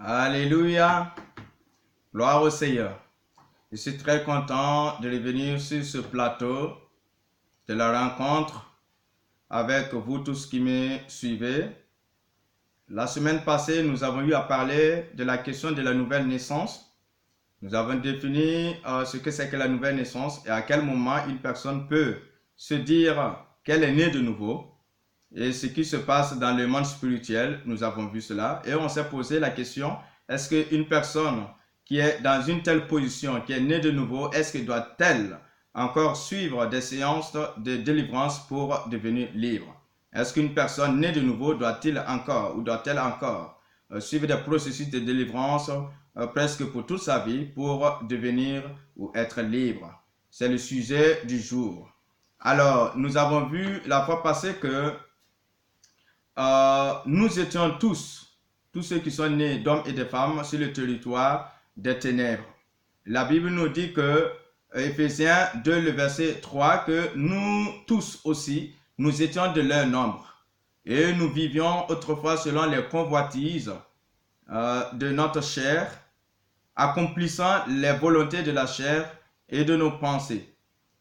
Alléluia. Gloire au Seigneur. Je suis très content de revenir sur ce plateau de la rencontre avec vous tous qui me suivez. La semaine passée, nous avons eu à parler de la question de la nouvelle naissance. Nous avons défini ce que c'est que la nouvelle naissance et à quel moment une personne peut se dire qu'elle est née de nouveau. Et ce qui se passe dans le monde spirituel, nous avons vu cela. Et on s'est posé la question, est-ce qu'une personne qui est dans une telle position, qui est née de nouveau, est-ce qu'elle doit-elle encore suivre des séances de délivrance pour devenir libre? Est-ce qu'une personne née de nouveau doit-elle encore suivre des processus de délivrance presque pour toute sa vie pour devenir ou être libre? C'est le sujet du jour. Alors, nous avons vu la fois passée que nous étions tous ceux qui sont nés d'hommes et de femmes sur le territoire des ténèbres. La Bible nous dit que, Éphésiens 2, le verset 3, que nous tous aussi, nous étions de leur nombre. Et nous vivions autrefois selon les convoitises de notre chair, accomplissant les volontés de la chair et de nos pensées.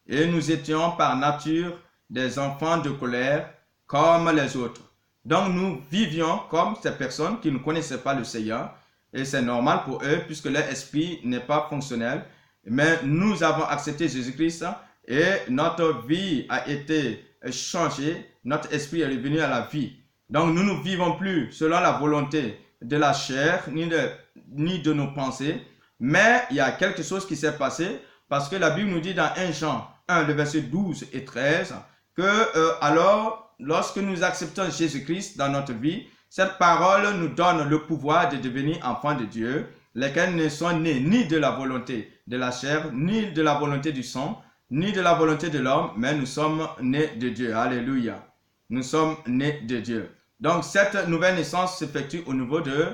Et nous étions par nature des enfants de colère comme les autres. Donc nous vivions comme ces personnes qui ne connaissaient pas le Seigneur, et c'est normal pour eux puisque leur esprit n'est pas fonctionnel, mais nous avons accepté Jésus-Christ et notre vie a été changée, notre esprit est revenu à la vie. Donc nous ne vivons plus selon la volonté de la chair ni de nos pensées, mais il y a quelque chose qui s'est passé parce que la Bible nous dit dans 1 Jean 1, le verset 12 et 13, que alors, lorsque nous acceptons Jésus-Christ dans notre vie, cette parole nous donne le pouvoir de devenir enfants de Dieu, lesquels ne sont nés ni de la volonté de la chair, ni de la volonté du sang, ni de la volonté de l'homme, mais nous sommes nés de Dieu. Alléluia. Nous sommes nés de Dieu. Donc, cette nouvelle naissance s'effectue au niveau de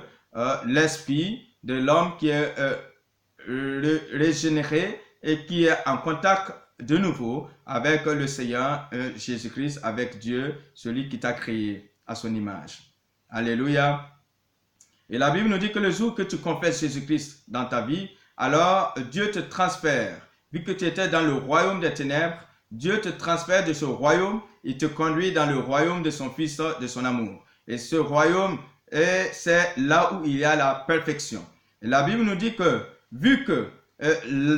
l'esprit de l'homme qui est régénéré et qui est en contact de nouveau avec le Seigneur Jésus-Christ, avec Dieu, celui qui t'a créé à son image. Alléluia. Et la Bible nous dit que le jour que tu confesses Jésus-Christ dans ta vie, alors Dieu te transfère. Vu que tu étais dans le royaume des ténèbres, Dieu te transfère de ce royaume, il te conduit dans le royaume de son Fils, de son amour. Et ce royaume, c'est là où il y a la perfection. Et la Bible nous dit que, vu que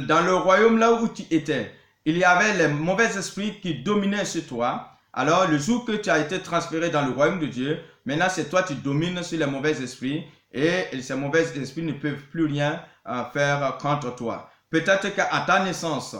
dans le royaume là où tu étais, il y avait les mauvais esprits qui dominaient sur toi, alors le jour que tu as été transféré dans le royaume de Dieu, maintenant c'est toi qui domines sur les mauvais esprits et ces mauvais esprits ne peuvent plus rien faire contre toi. Peut-être qu'à ta naissance,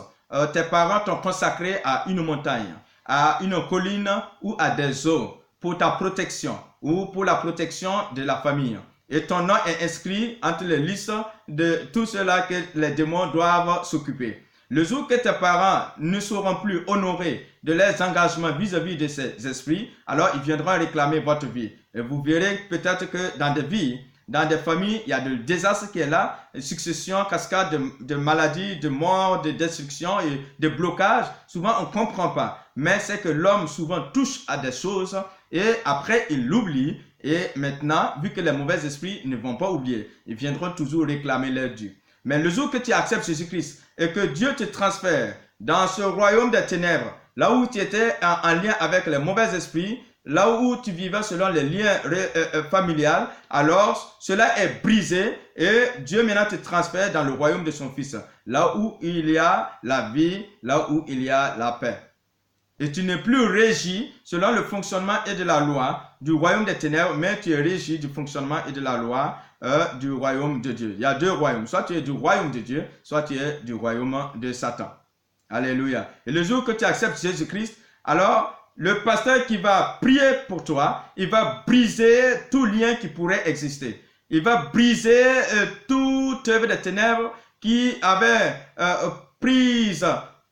tes parents t'ont consacré à une montagne, à une colline ou à des eaux pour ta protection ou pour la protection de la famille. Et ton nom est inscrit entre les listes de tout cela que les démons doivent s'occuper. Le jour que tes parents ne seront plus honorés de leurs engagements vis-à-vis de ces esprits, alors ils viendront réclamer votre vie. Et vous verrez peut-être que dans des vies, dans des familles, il y a de désastre qui est là, succession, cascade de maladies, de morts, de destruction et de blocages. Souvent, on ne comprend pas. Mais c'est que l'homme souvent touche à des choses et après, il l'oublie. Et maintenant, vu que les mauvais esprits ne vont pas oublier, ils viendront toujours réclamer leur dû. Mais le jour que tu acceptes Jésus-Christ et que Dieu te transfère dans ce royaume des ténèbres, là où tu étais en lien avec les mauvais esprits, là où tu vivais selon les liens familiales, alors cela est brisé et Dieu maintenant te transfère dans le royaume de son Fils, là où il y a la vie, là où il y a la paix. Et tu n'es plus régi selon le fonctionnement et de la loi du royaume des ténèbres, mais tu es régi du fonctionnement et de la loi du royaume de Dieu. Il y a deux royaumes. Soit tu es du royaume de Dieu, soit tu es du royaume de Satan. Alléluia. Et le jour que tu acceptes Jésus-Christ, alors le pasteur qui va prier pour toi, il va briser tout lien qui pourrait exister. Il va briser toute œuvre des ténèbres qui avait pris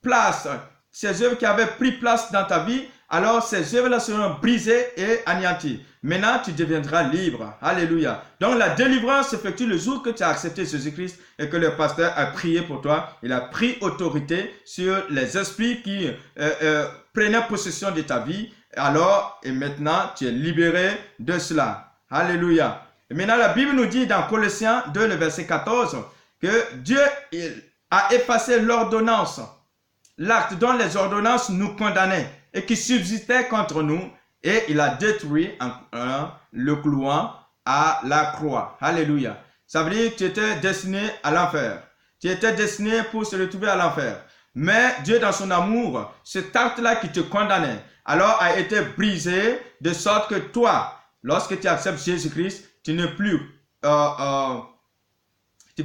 place, ces œuvres qui avaient pris place dans ta vie, alors ces œuvres-là seront brisées et anéanties. Maintenant, tu deviendras libre. Alléluia. Donc, la délivrance s'effectue le jour que tu as accepté Jésus-Christ et que le pasteur a prié pour toi. Il a pris autorité sur les esprits qui prenaient possession de ta vie. Alors, et maintenant, tu es libéré de cela. Alléluia. Et maintenant, la Bible nous dit dans Colossiens 2, le verset 14, que Dieu a effacé l'ordonnance, l'acte dont les ordonnances nous condamnaient et qui subsistait contre nous, et il a détruit le clouant à la croix. Alléluia. Ça veut dire que tu étais destiné à l'enfer. Tu étais destiné pour se retrouver à l'enfer. Mais Dieu, dans son amour, cet acte-là qui te condamnait, alors a été brisé de sorte que toi, lorsque tu acceptes Jésus-Christ, tu ne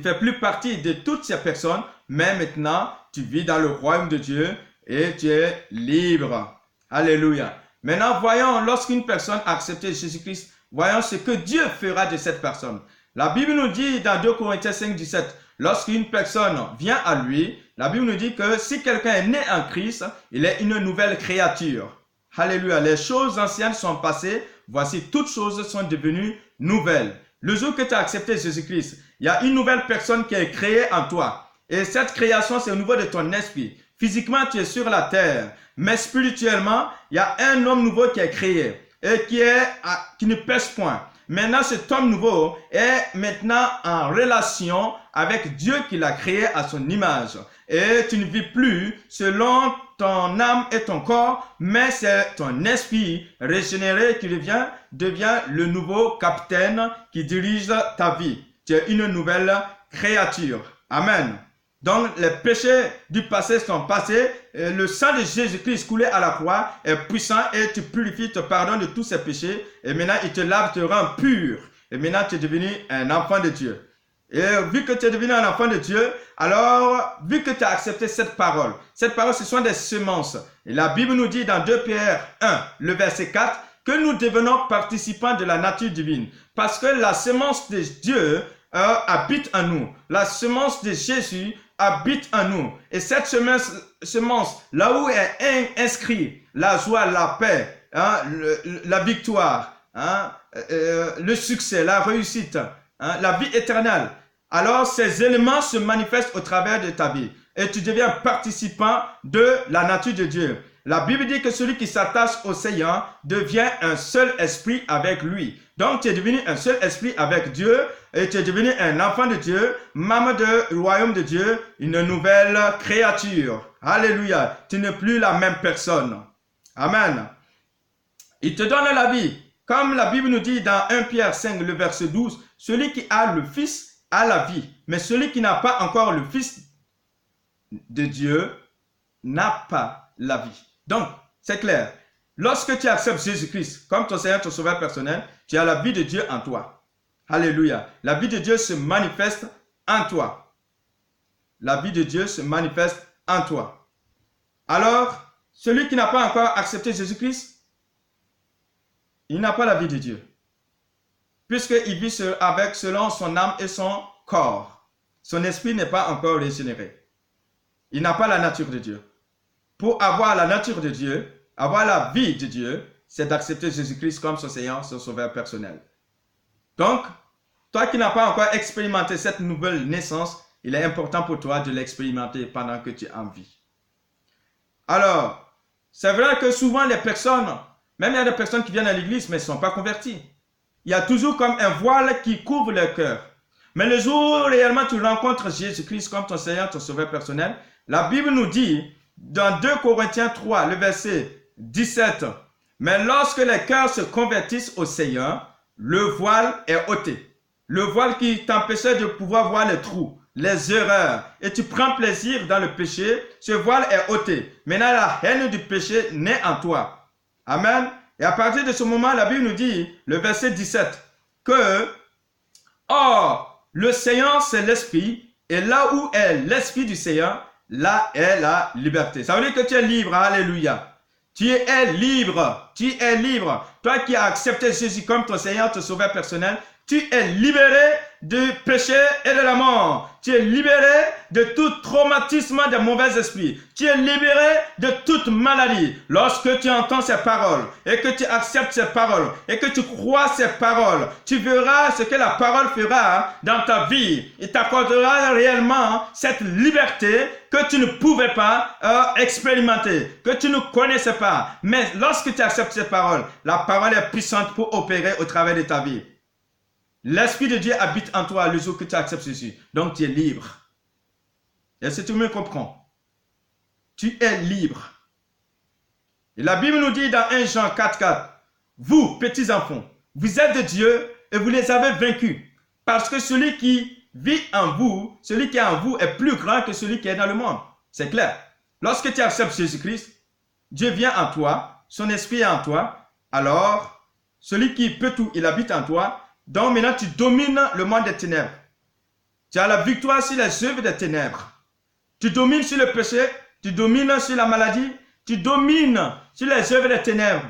fais plus partie de toutes ces personnes, mais maintenant, tu vis dans le royaume de Dieu et tu es libre. Alléluia. Maintenant, voyons, lorsqu'une personne a accepté Jésus-Christ, voyons ce que Dieu fera de cette personne. La Bible nous dit dans 2 Corinthiens 5, 17, lorsqu'une personne vient à lui, la Bible nous dit que si quelqu'un est né en Christ, il est une nouvelle créature. Alléluia. Les choses anciennes sont passées, voici toutes choses sont devenues nouvelles. Le jour que tu as accepté Jésus-Christ, il y a une nouvelle personne qui est créée en toi. Et cette création, c'est au niveau de ton esprit. Physiquement, tu es sur la terre. Mais spirituellement, il y a un homme nouveau qui est créé et qui ne pèse point. Maintenant, cet homme nouveau est maintenant en relation avec Dieu qui l'a créé à son image. Et tu ne vis plus selon ton âme et ton corps, mais c'est ton esprit régénéré qui devient le nouveau capitaine qui dirige ta vie. Tu es une nouvelle créature. Amen. Donc, les péchés du passé sont passés. Le sang de Jésus-Christ coulé à la croix est puissant et tu purifies, te pardonnes de tous ces péchés. Et maintenant, il te lave, te rend pur. Et maintenant, tu es devenu un enfant de Dieu. Et vu que tu es devenu un enfant de Dieu, alors, vu que tu as accepté cette parole, ce sont des semences. Et la Bible nous dit dans 2 Pierre 1, le verset 4, que nous devenons participants de la nature divine. Parce que la semence de Dieu habite en nous. La semence de Jésus habite en nous. Et cette semence, là où est inscrit la joie, la paix, la victoire, le succès, la réussite, la vie éternelle, alors ces éléments se manifestent au travers de ta vie. Et tu deviens participant de la nature de Dieu. La Bible dit que celui qui s'attache au Seigneur devient un seul esprit avec lui. Donc, tu es devenu un seul esprit avec Dieu et tu es devenu un enfant de Dieu, membre du royaume de Dieu, une nouvelle créature. Alléluia. Tu n'es plus la même personne. Amen. Il te donne la vie. Comme la Bible nous dit dans 1 Pierre 5, le verset 12, celui qui a le Fils a la vie. Mais celui qui n'a pas encore le Fils de Dieu n'a pas la vie. Donc, c'est clair. Lorsque tu acceptes Jésus-Christ comme ton Seigneur, ton Sauveur personnel, tu as la vie de Dieu en toi. Alléluia. La vie de Dieu se manifeste en toi. La vie de Dieu se manifeste en toi. Alors, celui qui n'a pas encore accepté Jésus-Christ, il n'a pas la vie de Dieu. Puisqu'il vit selon son âme et son corps. Son esprit n'est pas encore régénéré. Il n'a pas la nature de Dieu. Pour avoir la nature de Dieu, avoir la vie de Dieu, c'est d'accepter Jésus-Christ comme son Seigneur, son Sauveur personnel. Donc, toi qui n'as pas encore expérimenté cette nouvelle naissance, il est important pour toi de l'expérimenter pendant que tu es en vie. Alors, c'est vrai que souvent les personnes, même il y a des personnes qui viennent à l'église mais ne sont pas converties. Il y a toujours comme un voile qui couvre leur cœur. Mais le jour où réellement tu rencontres Jésus-Christ comme ton Seigneur, ton Sauveur personnel, la Bible nous dit dans 2 Corinthiens 3, le verset 17, « Mais lorsque les cœurs se convertissent au Seigneur, le voile est ôté. » Le voile qui t'empêchait de pouvoir voir les trous, les erreurs, et tu prends plaisir dans le péché, ce voile est ôté. Maintenant, la haine du péché naît en toi. Amen. Et à partir de ce moment, la Bible nous dit, le verset 17, que « Or, le Seigneur, c'est l'Esprit, et là où est l'Esprit du Seigneur, là est la liberté. » Ça veut dire que tu es libre. Alléluia. Tu es libre. Tu es libre. Toi qui as accepté Jésus comme ton Seigneur, ton Sauveur personnel, tu es libéré du péché et de la mort. Tu es libéré de tout traumatisme des mauvais esprits. Tu es libéré de toute maladie. Lorsque tu entends ces paroles et que tu acceptes ces paroles et que tu crois ces paroles, tu verras ce que la parole fera dans ta vie. Il t'accordera réellement cette liberté que tu ne pouvais pas expérimenter, que tu ne connaissais pas. Mais lorsque tu acceptes ces paroles, la parole est puissante pour opérer au travers de ta vie. L'Esprit de Dieu habite en toi le jour que tu acceptes Jésus. Donc tu es libre. Est-ce que tu me comprends? Tu es libre. Et la Bible nous dit dans 1 Jean 4,4, vous, petits enfants, vous êtes de Dieu et vous les avez vaincus. Parce que celui qui vit en vous, celui qui est en vous est plus grand que celui qui est dans le monde. C'est clair. Lorsque tu acceptes Jésus-Christ, Dieu vient en toi, son esprit est en toi, alors celui qui peut tout, il habite en toi. Donc maintenant tu domines le monde des ténèbres. Tu as la victoire sur les œuvres des ténèbres. Tu domines sur le péché, tu domines sur la maladie, tu domines sur les œuvres des ténèbres.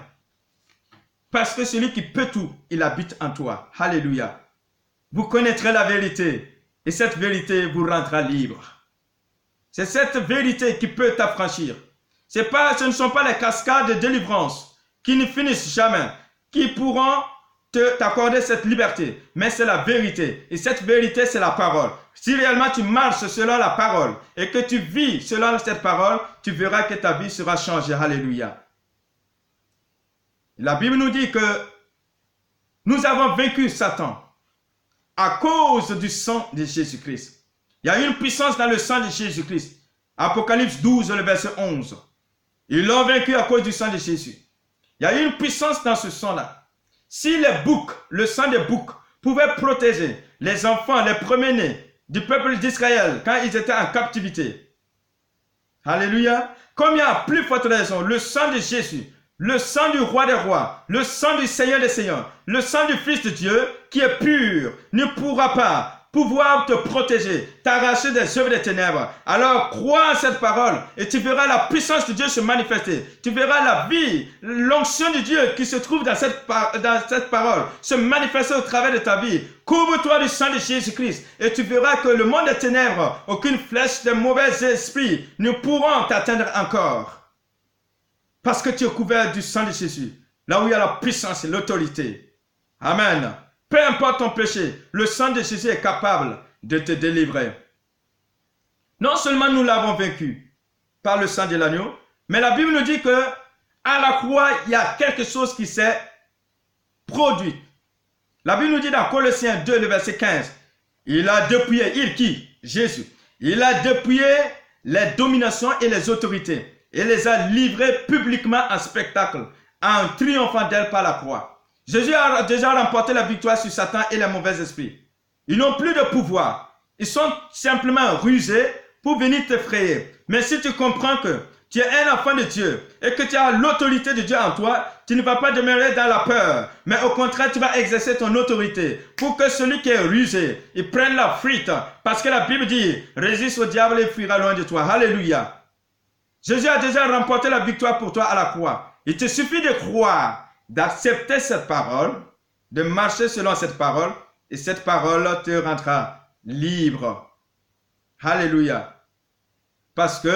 Parce que celui qui peut tout, il habite en toi. Alléluia. Vous connaîtrez la vérité et cette vérité vous rendra libre. C'est cette vérité qui peut t'affranchir. Ce ne sont pas les cascades de délivrance qui ne finissent jamais, qui pourront t'accorder cette liberté. Mais c'est la vérité. Et cette vérité, c'est la parole. Si réellement tu marches selon la parole et que tu vis selon cette parole, tu verras que ta vie sera changée. Alléluia. La Bible nous dit que nous avons vaincu Satan à cause du sang de Jésus-Christ. Il y a une puissance dans le sang de Jésus-Christ. Apocalypse 12, le verset 11. Ils l'ont vaincu à cause du sang de Jésus. Il y a une puissance dans ce sang-là. Si les boucs, le sang des boucs, pouvait protéger les enfants, les premiers-nés du peuple d'Israël quand ils étaient en captivité. Alléluia. Comme il y a plus forte raison, le sang de Jésus, le sang du roi des rois, le sang du Seigneur des seigneurs, le sang du Fils de Dieu qui est pur, ne pourra pas pouvoir te protéger, t'arracher des œuvres des ténèbres. Alors crois en cette parole et tu verras la puissance de Dieu se manifester. Tu verras la vie, l'onction de Dieu qui se trouve dans cette parole se manifester au travers de ta vie. Couvre-toi du sang de Jésus-Christ et tu verras que le monde des ténèbres, aucune flèche de mauvais esprits ne pourront t'atteindre encore. Parce que tu es couvert du sang de Jésus, là où il y a la puissance et l'autorité. Amen. Peu importe ton péché, le sang de Jésus est capable de te délivrer. Non seulement nous l'avons vaincu par le sang de l'agneau, mais la Bible nous dit que à la croix, il y a quelque chose qui s'est produit. La Bible nous dit dans Colossiens 2, le verset 15, il a dépouillé, il qui? Jésus. Il a dépouillé les dominations et les autorités et les a livrées publiquement en spectacle, en triomphant d'elles par la croix. Jésus a déjà remporté la victoire sur Satan et les mauvais esprits. Ils n'ont plus de pouvoir. Ils sont simplement rusés pour venir t'effrayer. Mais si tu comprends que tu es un enfant de Dieu et que tu as l'autorité de Dieu en toi, tu ne vas pas demeurer dans la peur. Mais au contraire, tu vas exercer ton autorité pour que celui qui est rusé, il prenne la fuite. Parce que la Bible dit, résiste au diable et il fuira loin de toi. Alléluia. Jésus a déjà remporté la victoire pour toi à la croix. Il te suffit de croire, d'accepter cette parole, de marcher selon cette parole, et cette parole te rendra libre. Alléluia. Parce que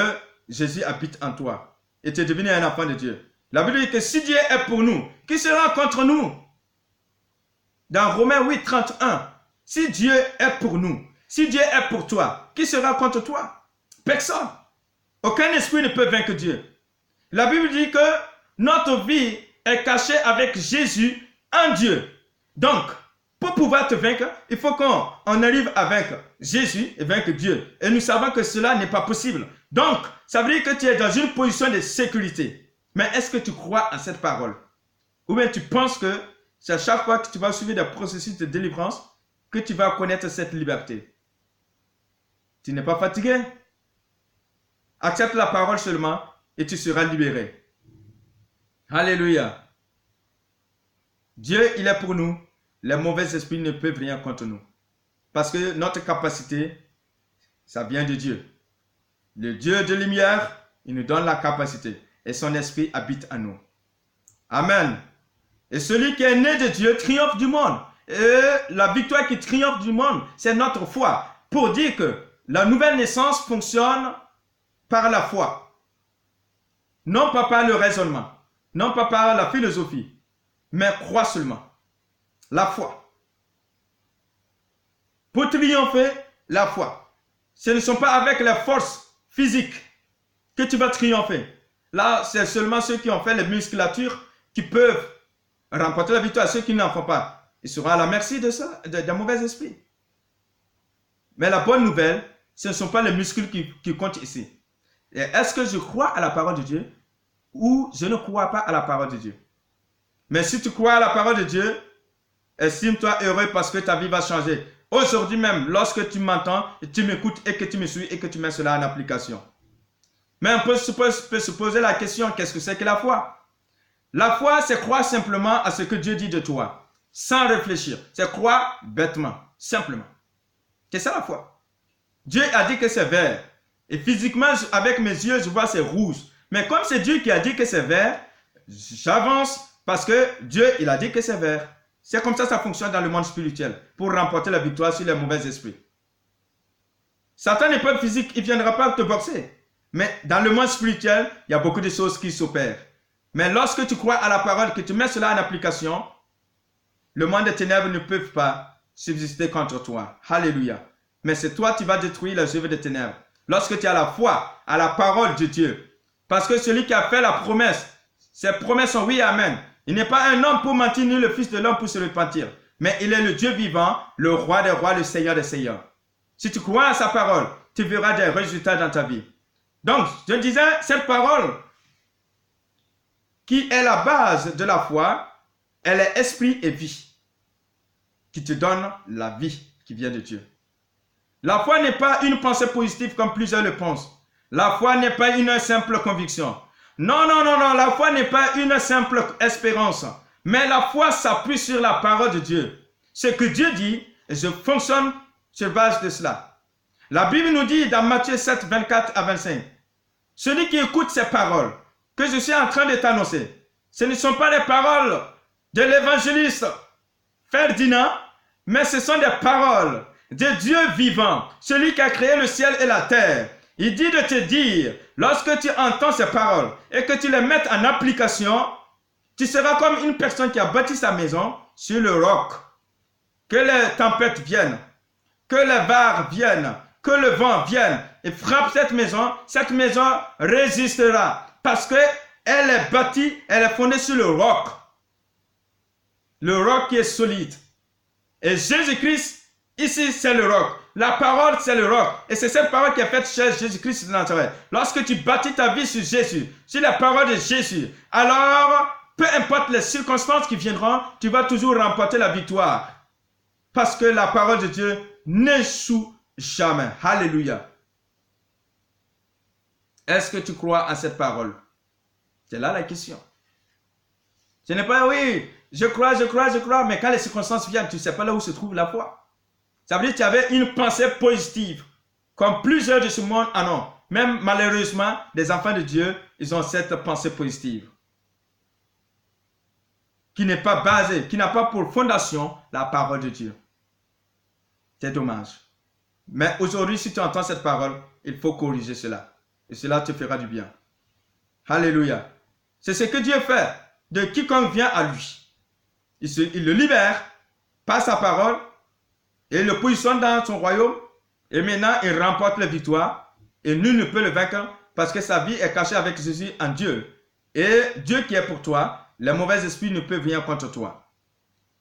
Jésus habite en toi, et tu es devenu un enfant de Dieu. La Bible dit que si Dieu est pour nous, qui sera contre nous? Dans Romains 8, 31, si Dieu est pour nous, si Dieu est pour toi, qui sera contre toi? Personne. Aucun esprit ne peut vaincre Dieu. La Bible dit que notre vie est caché avec Jésus en Dieu. Donc, pour pouvoir te vaincre, il faut qu'on arrive à vaincre Jésus et vaincre Dieu. Et nous savons que cela n'est pas possible. Donc, ça veut dire que tu es dans une position de sécurité. Mais est-ce que tu crois en cette parole? Ou bien tu penses que c'est à chaque fois que tu vas suivre des processus de délivrance que tu vas connaître cette liberté? Tu n'es pas fatigué? Accepte la parole seulement et tu seras libéré. Alléluia. Dieu, il est pour nous. Les mauvais esprits ne peuvent rien contre nous. Parce que notre capacité, ça vient de Dieu. Le Dieu de lumière, il nous donne la capacité. Et son esprit habite en nous. Amen. Et celui qui est né de Dieu triomphe du monde. Et la victoire qui triomphe du monde, c'est notre foi. Pour dire que la nouvelle naissance fonctionne par la foi. Non pas par le raisonnement. Non pas par la philosophie, mais crois seulement. La foi. Pour triompher, la foi. Ce ne sont pas avec les forces physiques que tu vas triompher. Là, c'est seulement ceux qui ont fait les musculatures qui peuvent remporter la victoire, ceux qui n'en font pas. ils seront à la merci de ça, d'un mauvais esprit. Mais la bonne nouvelle, ce ne sont pas les muscles qui comptent ici. Est-ce que je crois à la parole de Dieu ou je ne crois pas à la parole de Dieu? Mais si tu crois à la parole de Dieu, estime-toi heureux parce que ta vie va changer. Aujourd'hui même, lorsque tu m'entends, tu m'écoutes et que tu me suis et que tu mets cela en application. Mais on peut se poser la question, qu'est-ce que c'est que la foi? La foi, c'est croire simplement à ce que Dieu dit de toi, sans réfléchir. C'est croire bêtement, simplement. C'est ça la foi. Dieu a dit que c'est vert. Et physiquement, avec mes yeux, je vois c'est rouge. Mais comme c'est Dieu qui a dit que c'est vert, j'avance parce que Dieu, il a dit que c'est vert. C'est comme ça fonctionne dans le monde spirituel, pour remporter la victoire sur les mauvais esprits. Satan n'est pas physique, il ne viendra pas te boxer. Mais dans le monde spirituel, il y a beaucoup de choses qui s'opèrent. Mais lorsque tu crois à la parole, que tu mets cela en application, le monde des ténèbres ne peut pas subsister contre toi. Alléluia. Mais c'est toi qui vas détruire les œuvres des ténèbres. Lorsque tu as la foi à la parole de Dieu. Parce que celui qui a fait la promesse, ses promesses sont oui, amen. Il n'est pas un homme pour mentir, ni le fils de l'homme pour se repentir. Mais il est le Dieu vivant, le roi des rois, le Seigneur des seigneurs. Si tu crois à sa parole, tu verras des résultats dans ta vie. Donc, je disais, cette parole qui est la base de la foi, elle est esprit et vie, qui te donne la vie qui vient de Dieu. La foi n'est pas une pensée positive comme plusieurs le pensent. La foi n'est pas une simple conviction. Non, non, non, non, la foi n'est pas une simple espérance. Mais la foi s'appuie sur la parole de Dieu. Ce que Dieu dit, et je fonctionne sur base de cela. La Bible nous dit dans Matthieu 7, 24 à 25, celui qui écoute ces paroles que je suis en train de t'annoncer, ce ne sont pas les paroles de l'évangéliste Ferdinand, mais ce sont des paroles de Dieu vivant, celui qui a créé le ciel et la terre. Il dit de te dire, lorsque tu entends ces paroles et que tu les mettes en application, tu seras comme une personne qui a bâti sa maison sur le roc. Que les tempêtes viennent, que les vagues viennent, que le vent vienne et frappe cette maison résistera parce qu'elle est bâtie, elle est fondée sur le roc. Le roc qui est solide. Et Jésus-Christ, ici, c'est le roc. La parole, c'est le roc. Et c'est cette parole qui est faite chez Jésus-Christ de Nazareth. Lorsque tu bâtis ta vie sur Jésus, sur la parole de Jésus, alors, peu importe les circonstances qui viendront, tu vas toujours remporter la victoire. Parce que la parole de Dieu n'échoue jamais. Alléluia. Est-ce que tu crois à cette parole? C'est là la question. Ce n'est pas, oui, je crois, mais quand les circonstances viennent, tu ne sais pas là où se trouve la foi. Ça veut dire que tu avais une pensée positive, comme plusieurs de ce monde en ont. Même malheureusement, les enfants de Dieu, ils ont cette pensée positive. Qui n'est pas basée, qui n'a pas pour fondation la parole de Dieu. C'est dommage. Mais aujourd'hui, si tu entends cette parole, il faut corriger cela. Et cela te fera du bien. Alléluia. C'est ce que Dieu fait de quiconque vient à lui. Il le libère par sa parole et il le positionne dans son royaume. Et maintenant, il remporte la victoire. Et nul ne peut le vaincre parce que sa vie est cachée avec Jésus en Dieu. Et Dieu qui est pour toi, les mauvais esprits ne peuvent venir contre toi.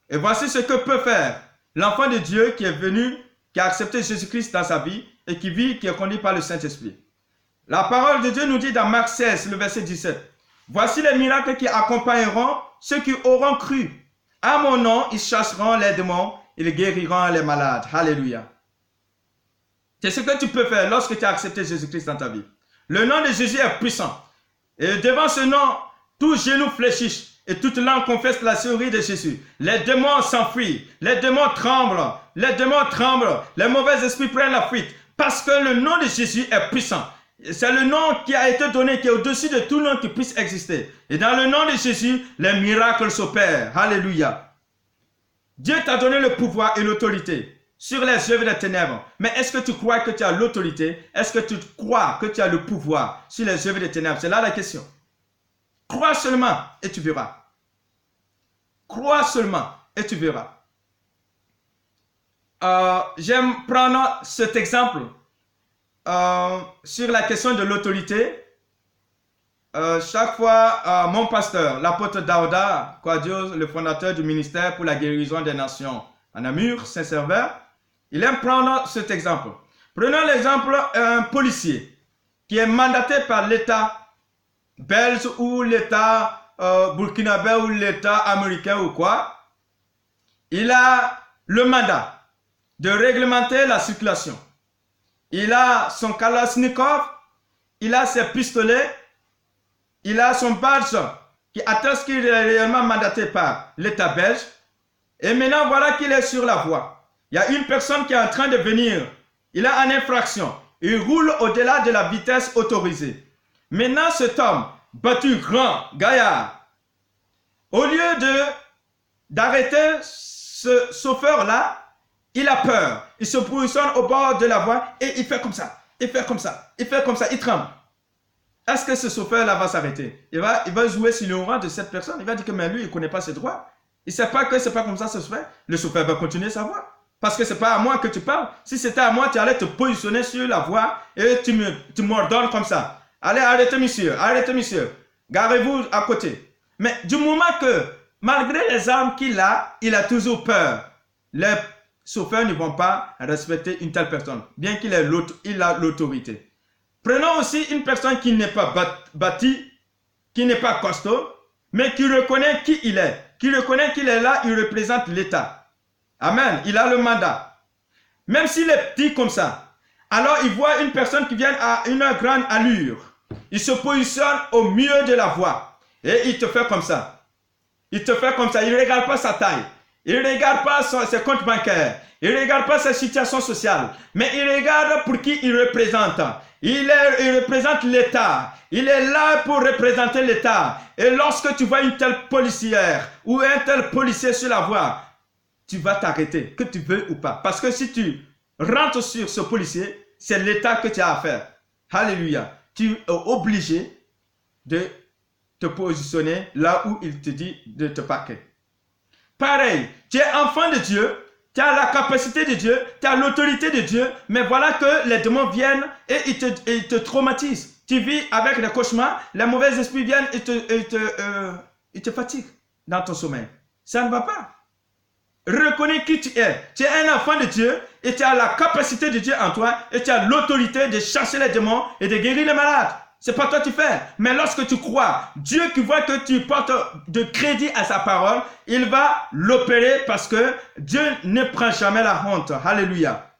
Et voici ce que peut faire l'enfant de Dieu qui est venu, qui a accepté Jésus-Christ dans sa vie et qui vit, qui est conduit par le Saint-Esprit. La parole de Dieu nous dit dans Marc 16, le verset 17, « Voici les miracles qui accompagneront ceux qui auront cru. À mon nom, ils chasseront les démons, ils guériront les malades. » Alléluia. C'est ce que tu peux faire lorsque tu as accepté Jésus-Christ dans ta vie. Le nom de Jésus est puissant. Et devant ce nom, tout genou fléchit et toute langue confesse la série de Jésus. Les démons s'enfuient, les démons tremblent, les mauvais esprits prennent la fuite. Parce que le nom de Jésus est puissant. C'est le nom qui a été donné, qui est au-dessus de tout nom qui puisse exister. Et dans le nom de Jésus, les miracles s'opèrent. Alléluia. Dieu t'a donné le pouvoir et l'autorité sur les œuvres des ténèbres. Mais est-ce que tu crois que tu as l'autorité? Est-ce que tu crois que tu as le pouvoir sur les œuvres des ténèbres? C'est là la question. Crois seulement et tu verras. Crois seulement et tu verras. J'aime prendre cet exemple sur la question de l'autorité. chaque fois, mon pasteur, l'apôtre Daouda Kouadio, le fondateur du ministère pour la guérison des nations à Namur, Saint-Serveur, il aime prendre cet exemple. Prenons l'exemple d'un policier qui est mandaté par l'État belge ou l'État burkinabé ou l'État américain ou quoi. Il a le mandat de réglementer la circulation. Il a son Kalachnikov, il a ses pistolets, il a son badge qui atteste qu'il est réellement mandaté par l'État belge. Et maintenant, voilà qu'il est sur la voie. Il y a une personne qui est en train de venir. Il est en infraction. Il roule au-delà de la vitesse autorisée. Maintenant, cet homme, battu, grand, gaillard, au lieu d'arrêter ce chauffeur-là, il a peur. Il se positionne au bord de la voie et il fait comme ça. Il fait comme ça. Il fait comme ça. Il tremble. Est-ce que ce chauffeur-là va s'arrêter? Il va jouer sur le rang de cette personne. Il va dire que mais lui, il ne connaît pas ses droits. Il ne sait pas que ce n'est pas comme ça que ça se fait. Le chauffeur va continuer sa voie. Parce que ce n'est pas à moi que tu parles. Si c'était à moi, tu allais te positionner sur la voie et tu m'ordonnes comme ça. Allez, arrêtez monsieur, arrêtez monsieur. Garez-vous à côté. Mais du moment que, malgré les armes qu'il a, il a toujours peur. Les chauffeurs ne vont pas respecter une telle personne, bien qu'il ait l'autorité. Prenons aussi une personne qui n'est pas bâtie, qui n'est pas costaud, mais qui reconnaît qui il est. Qui reconnaît qu'il est là, il représente l'État. Amen. Il a le mandat. Même s'il est petit comme ça, alors il voit une personne qui vient à une grande allure. Il se positionne au milieu de la voie. Et il te fait comme ça. Il te fait comme ça. Il ne regarde pas sa taille. Il ne regarde pas ses comptes bancaires. Il ne regarde pas sa situation sociale. Mais il regarde pour qui il représente. Il représente l'État. Il est là pour représenter l'État. Et lorsque tu vois une telle policière ou un tel policier sur la voie, tu vas t'arrêter, que tu veux ou pas. Parce que si tu rentres sur ce policier, c'est l'État que tu as à faire. Alléluia. Tu es obligé de te positionner là où il te dit de te parquer. Pareil, tu es enfant de Dieu, tu as la capacité de Dieu, tu as l'autorité de Dieu, mais voilà que les démons viennent et ils te traumatisent. Tu vis avec des cauchemars, les mauvais esprits viennent et te fatiguent dans ton sommeil. Ça ne va pas. Reconnais qui tu es. Tu es un enfant de Dieu et tu as la capacité de Dieu en toi et tu as l'autorité de chasser les démons et de guérir les malades. C'est pas toi qui fais. Mais lorsque tu crois, Dieu qui voit que tu portes de crédit à sa parole, il va l'opérer parce que Dieu ne prend jamais la honte. Alléluia.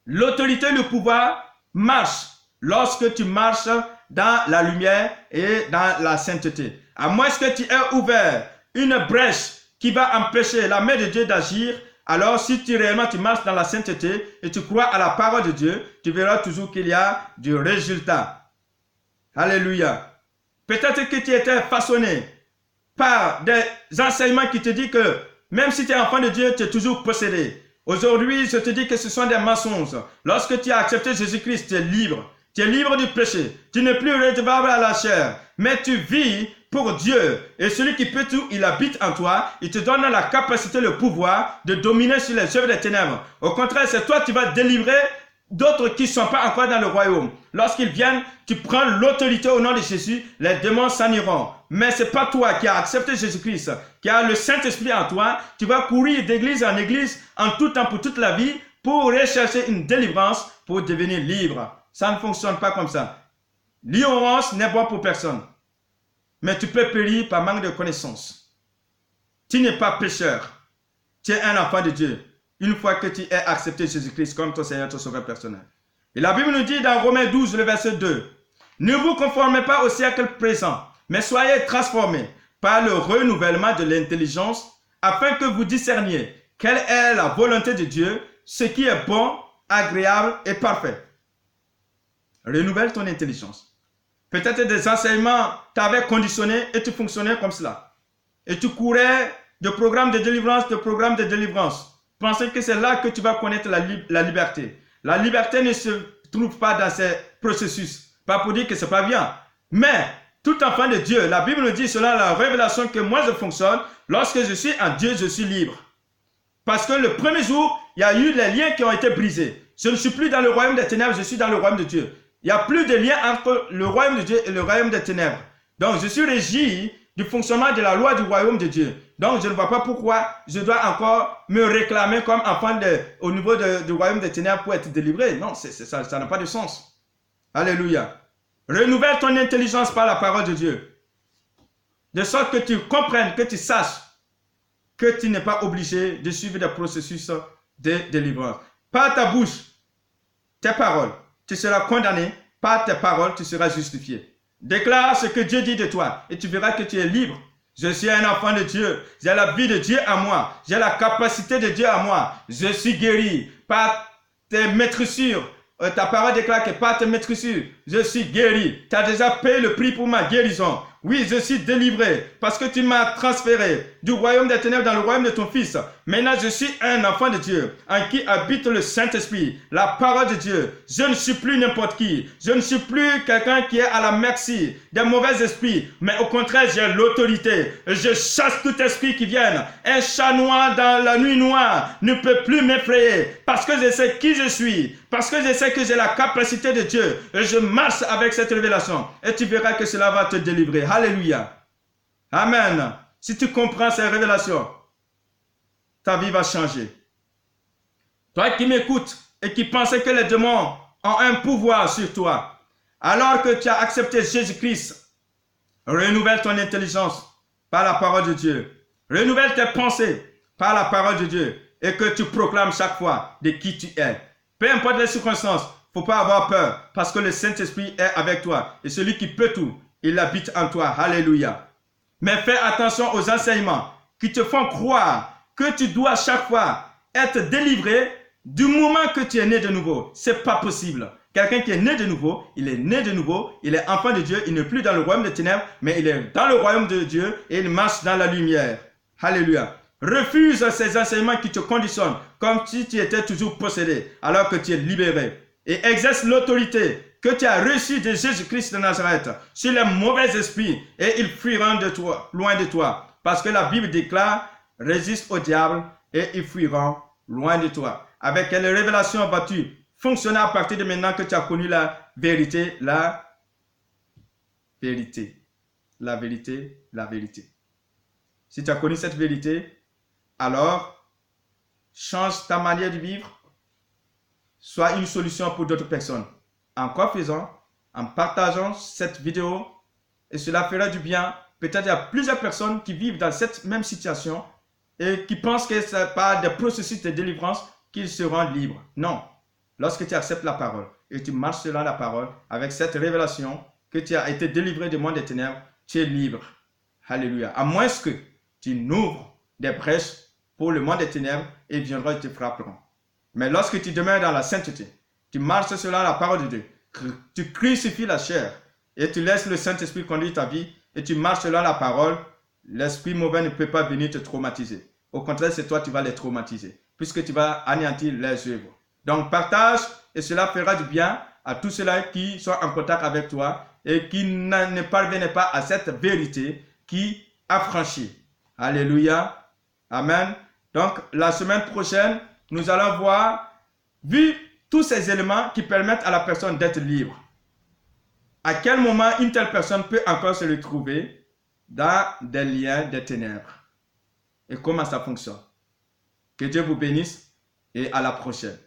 L'autorité, le pouvoir marche lorsque tu marches dans la lumière et dans la sainteté. À moins que tu aies ouvert une brèche qui va empêcher la main de Dieu d'agir, alors si tu marches dans la sainteté et tu crois à la parole de Dieu, tu verras toujours qu'il y a du résultat. Alléluia. Peut-être que tu étais façonné par des enseignements qui te disent que même si tu es enfant de Dieu, tu es toujours possédé. Aujourd'hui, je te dis que ce sont des mensonges. Lorsque tu as accepté Jésus-Christ, tu es libre. Tu es libre du péché. Tu n'es plus redevable à la chair. Mais tu vis pour Dieu. Et celui qui peut tout, il habite en toi. Il te donne la capacité, le pouvoir de dominer sur les œuvres des ténèbres. Au contraire, c'est toi qui vas délivrer d'autres qui ne sont pas encore dans le royaume. Lorsqu'ils viennent, tu prends l'autorité au nom de Jésus, les démons s'en iront. Mais ce n'est pas toi qui as accepté Jésus-Christ, qui a le Saint-Esprit en toi. Tu vas courir d'église en église, en tout temps pour toute la vie, pour rechercher une délivrance, pour devenir libre. Ça ne fonctionne pas comme ça. L'ignorance n'est bonne pour personne. Mais tu peux périr par manque de connaissance. Tu n'es pas pécheur. Tu es un enfant de Dieu. Une fois que tu as accepté Jésus-Christ comme ton Seigneur, ton Sauveur personnel. Et la Bible nous dit dans Romains 12, le verset 2, « Ne vous conformez pas au siècle présent, mais soyez transformés par le renouvellement de l'intelligence, afin que vous discerniez quelle est la volonté de Dieu, ce qui est bon, agréable et parfait. » Renouvelle ton intelligence. Peut-être des enseignements t'avaient conditionné et tu fonctionnais comme cela. Et tu courais de programme de délivrance, Pensez que c'est là que tu vas connaître la liberté. La liberté ne se trouve pas dans ces processus. Pas pour dire que ce n'est pas bien. Mais, tout enfant de Dieu, la Bible nous dit, selon la révélation que moi je fonctionne, lorsque je suis en Dieu, je suis libre. Parce que le premier jour, il y a eu les liens qui ont été brisés. Je ne suis plus dans le royaume des ténèbres, je suis dans le royaume de Dieu. Il n'y a plus de lien entre le royaume de Dieu et le royaume des ténèbres. Donc, je suis régi du fonctionnement de la loi du royaume de Dieu. Donc, je ne vois pas pourquoi je dois encore me réclamer comme enfant au niveau du royaume des ténèbres pour être délivré. Non, ça n'a pas de sens. Alléluia. Renouvelle ton intelligence par la parole de Dieu. De sorte que tu comprennes, que tu saches que tu n'es pas obligé de suivre des processus de délivrance. Par ta bouche, tes paroles, tu seras condamné. Par tes paroles, tu seras justifié. Déclare ce que Dieu dit de toi et tu verras que tu es libre. Je suis un enfant de Dieu. J'ai la vie de Dieu à moi. J'ai la capacité de Dieu à moi. Je suis guéri par tes maîtrissures. Ta parole déclare que par tes maîtrissures, je suis guéri. Tu as déjà payé le prix pour ma guérison. Oui, je suis délivré parce que tu m'as transféré du royaume des ténèbres dans le royaume de ton Fils. Maintenant, je suis un enfant de Dieu en qui habite le Saint-Esprit, la parole de Dieu. Je ne suis plus n'importe qui. Je ne suis plus quelqu'un qui est à la merci des mauvais esprits, mais au contraire, j'ai l'autorité. Je chasse tout esprit qui vienne. Un chat noir dans la nuit noire ne peut plus m'effrayer parce que je sais qui je suis, parce que je sais que j'ai la capacité de Dieu. Et je marche avec cette révélation et tu verras que cela va te délivrer. Alléluia. Amen. Si tu comprends ces révélations, ta vie va changer. Toi qui m'écoutes et qui pensais que les démons ont un pouvoir sur toi, alors que tu as accepté Jésus-Christ, renouvelle ton intelligence par la parole de Dieu. Renouvelle tes pensées par la parole de Dieu et que tu proclames chaque fois de qui tu es. Peu importe les circonstances, il ne faut pas avoir peur parce que le Saint-Esprit est avec toi et celui qui peut tout, il habite en toi. Alléluia. Mais fais attention aux enseignements qui te font croire que tu dois chaque fois être délivré du moment que tu es né de nouveau. Ce n'est pas possible. Quelqu'un qui est né de nouveau, il est né de nouveau, il est enfant de Dieu, il n'est plus dans le royaume des ténèbres, mais il est dans le royaume de Dieu et il marche dans la lumière. Alléluia. Refuse ces enseignements qui te conditionnent comme si tu étais toujours possédé alors que tu es libéré. Et exerce l'autorité que tu as reçue de Jésus-Christ de Nazareth sur les mauvais esprits et ils fuiront de toi, loin de toi. Parce que la Bible déclare, résiste au diable et ils fuiront loin de toi. Avec quelle révélation vas-tu fonctionner à partir de maintenant que tu as connu la vérité, la vérité, la vérité, la vérité. Si tu as connu cette vérité, alors change ta manière de vivre. Sois une solution pour d'autres personnes. En quoi faisant? En partageant cette vidéo et cela fera du bien. Peut-être il y a plusieurs personnes qui vivent dans cette même situation et qui pensent que c'est par des processus de délivrance qu'ils seront libres. Non. Lorsque tu acceptes la parole et tu marches selon la parole avec cette révélation que tu as été délivré du monde des ténèbres, tu es libre. Alléluia. À moins que tu n'ouvres des brèches pour le monde des ténèbres et viendront et te frapperont. Mais lorsque tu demeures dans la sainteté, tu marches selon la parole de Dieu, tu crucifies la chair et tu laisses le Saint-Esprit conduire ta vie et tu marches selon la parole, l'esprit mauvais ne peut pas venir te traumatiser. Au contraire, c'est toi qui vas les traumatiser puisque tu vas anéantir les œuvres. Donc partage et cela fera du bien à tous ceux-là qui sont en contact avec toi et qui ne parviennent pas à cette vérité qui affranchit. Alléluia. Amen. Donc la semaine prochaine, nous allons voir, vu tous ces éléments qui permettent à la personne d'être libre, à quel moment une telle personne peut encore se retrouver dans des liens des ténèbres et comment ça fonctionne. Que Dieu vous bénisse et à la prochaine.